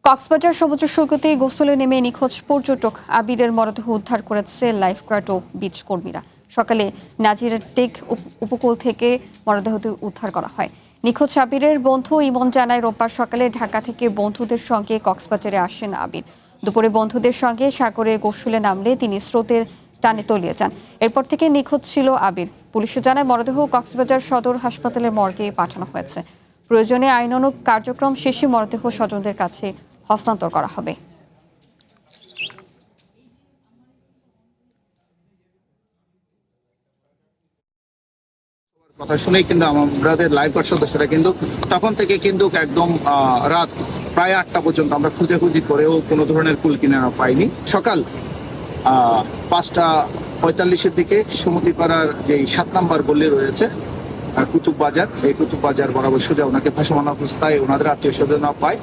কক্সবাজার সমুদ্র সৈকতে গোসলে নেমে নিখোঁজ পর্যটক আবিরের মরদেহ উদ্ধার করেছে লাইফগার্ড ও বিচ কর্মীরা। সকালে নাজিরের টেক উপকূল থেকে মরদেহটি উদ্ধার করা হয়। নিখোঁজ আবিরের বন্ধু ইমন জানায়, রোববার সকালে ঢাকা থেকে বন্ধুদের সঙ্গে কক্সবাজারে আসেন আবির। দুপুরে বন্ধুদের সঙ্গে সাগরে গোসলে নামলে তিনি স্রোতের টানে তলিয়ে যান। এরপর থেকে নিখোঁজ ছিল আবির। পুলিশ জানায়, মরদেহ কক্সবাজার সদর হাসপাতালের মর্গে পাঠানো হয়েছে। প্রয়োজনে আইনানুগ কার্যক্রম শেষে মরদেহ স্বজনদের কাছে হস্তান্তর করা হবে। কথা শুনেই কিন্তু আমাদের লাইফগার্ড সদস্যরা কিন্তু তখন থেকে কিন্তু একদম রাত প্রায় 8টা পর্যন্ত আমরা খুঁজে করেও কোনো ধরনের কুল কিনারা পাইনি। সকাল 5টা 45-এর দিকে সমুদ্রপাড়ার যে 7 নম্বর গলি রয়েছে কুতুব বাজার, এই কুতুব বাজার বরাবর সোজা ওনাকে ভাসমান অবস্থায় ওনাদের আত্মীয় স্বজনরা পায়।